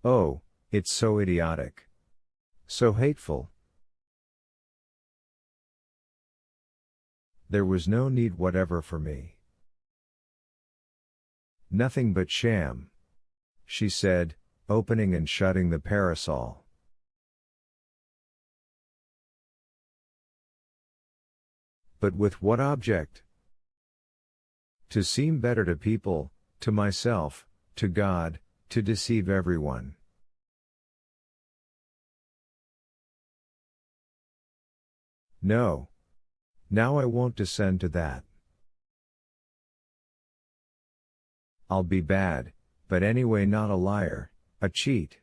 Oh, it's so idiotic. So hateful. There was no need whatever for me. Nothing but sham, she said, opening and shutting the parasol. But with what object? To seem better to people, to myself, to God, to deceive everyone. No. Now I won't descend to that. I'll be bad, but anyway not a liar, a cheat.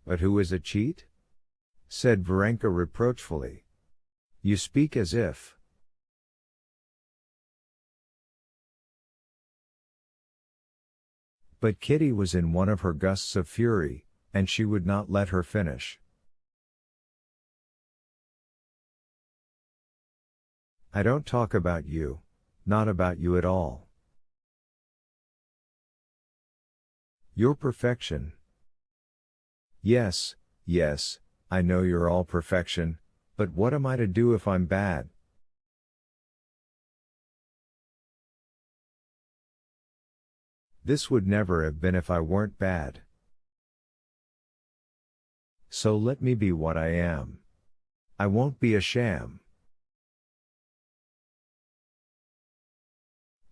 But who is a cheat? Said Varenka reproachfully. You speak as if. But Kitty was in one of her gusts of fury, and she would not let her finish. I don't talk about you, not about you at all. You're perfection. Yes, yes, I know you're all perfection, but what am I to do if I'm bad? This would never have been if I weren't bad. So let me be what I am. I won't be a sham.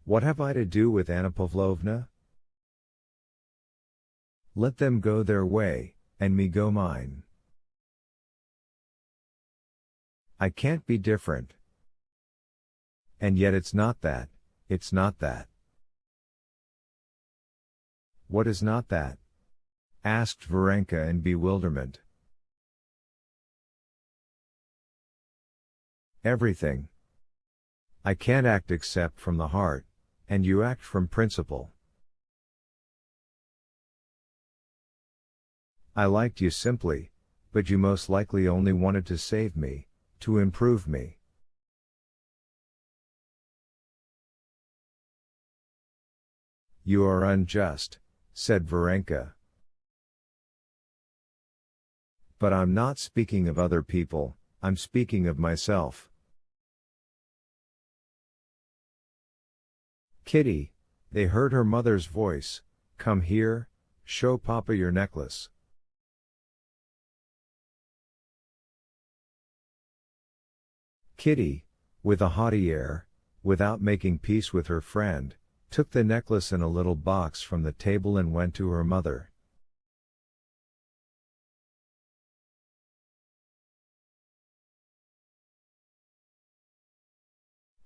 What have I to do with Anna Pavlovna? Let them go their way, and me go mine. I can't be different. And yet it's not that, it's not that. What is not that? Asked Varenka in bewilderment. Everything. I can't act except from the heart, and you act from principle. I liked you simply, but you most likely only wanted to save me, to improve me. You are unjust, said Varenka. But I'm not speaking of other people, I'm speaking of myself. Kitty, they heard her mother's voice, come here, show Papa your necklace. Kitty, with a haughty air, without making peace with her friend, took the necklace in a little box from the table and went to her mother.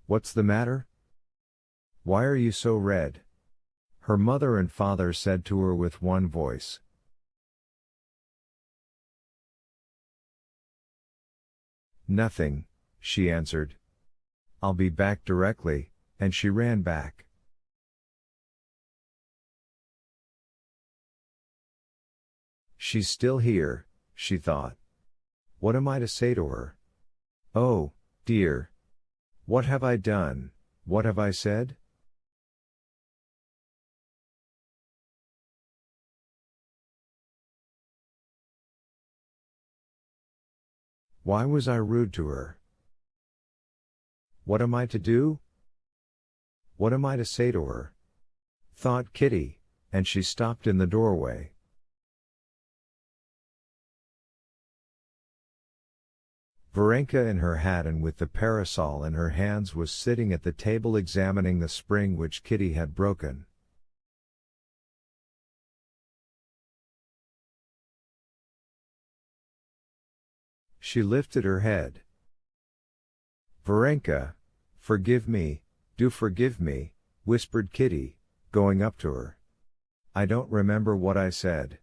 What's the matter? Why are you so red? Her mother and father said to her with one voice. Nothing, she answered. I'll be back directly, and she ran back. She's still here, she thought. What am I to say to her? Oh, dear. What have I done? What have I said? Why was I rude to her? What am I to do? What am I to say to her? Thought Kitty, and she stopped in the doorway. Varenka in her hat and with the parasol in her hands was sitting at the table examining the spring which Kitty had broken. She lifted her head. Varenka, forgive me, do forgive me, whispered Kitty, going up to her. I don't remember what I said.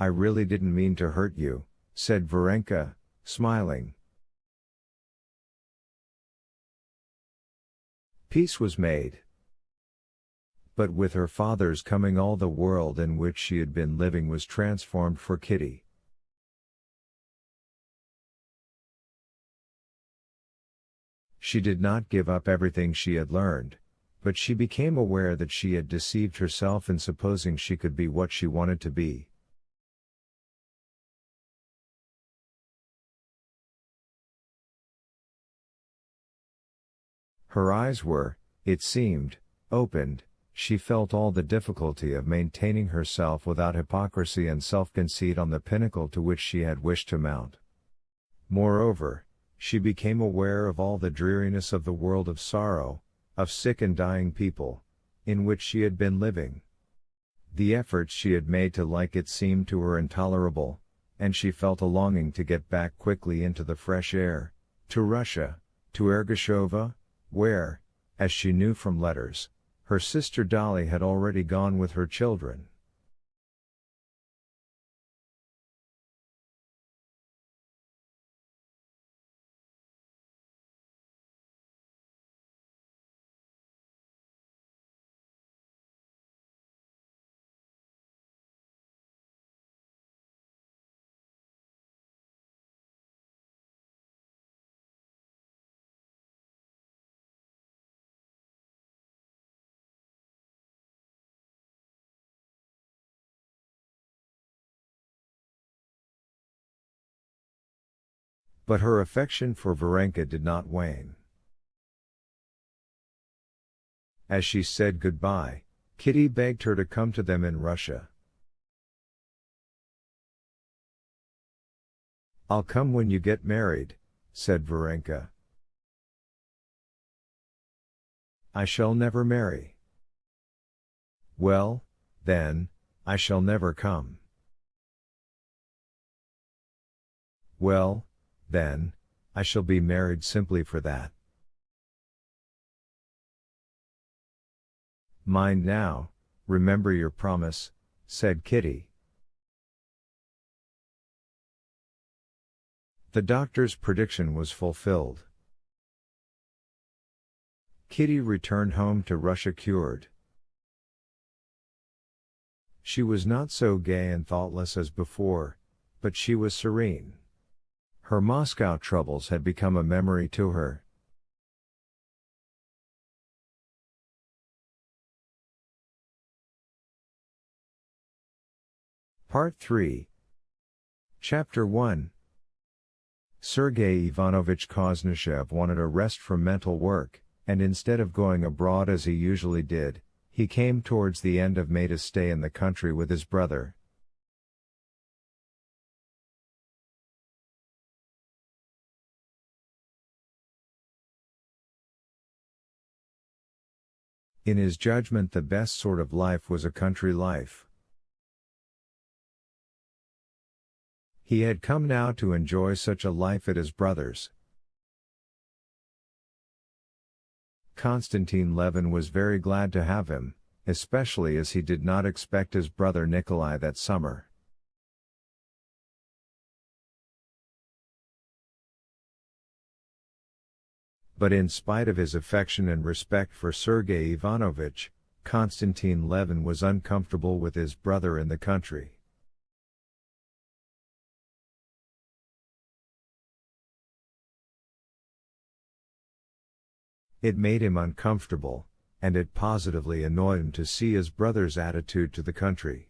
I really didn't mean to hurt you, said Varenka, smiling. Peace was made. But with her father's coming all the world in which she had been living was transformed for Kitty. She did not give up everything she had learned, but she became aware that she had deceived herself in supposing she could be what she wanted to be. Her eyes were, it seemed, opened. She felt all the difficulty of maintaining herself without hypocrisy and self-conceit on the pinnacle to which she had wished to mount. Moreover, she became aware of all the dreariness of the world of sorrow, of sick and dying people, in which she had been living. The efforts she had made to like it seemed to her intolerable, and she felt a longing to get back quickly into the fresh air, to Russia, to Ergashova, where, as she knew from letters, her sister Dolly had already gone with her children. But her affection for Varenka did not wane. As she said goodbye, Kitty begged her to come to them in Russia. "I'll come when you get married," said Varenka. "I shall never marry." "Well, then, I shall never come." "Well, then, I shall be married simply for that." "Mind now, remember your promise," said Kitty. The doctor's prediction was fulfilled. Kitty returned home to Russia cured. She was not so gay and thoughtless as before, but she was serene. Her Moscow troubles had become a memory to her. Part 3. Chapter 1. Sergei Ivanovich Koznishev wanted a rest from mental work, and instead of going abroad as he usually did, he came towards the end of May to stay in the country with his brother. In his judgment, the best sort of life was a country life. He had come now to enjoy such a life at his brother's. Konstantin Levin was very glad to have him, especially as he did not expect his brother Nikolai that summer. But in spite of his affection and respect for Sergei Ivanovich, Konstantin Levin was uncomfortable with his brother in the country. It made him uncomfortable, and it positively annoyed him to see his brother's attitude to the country.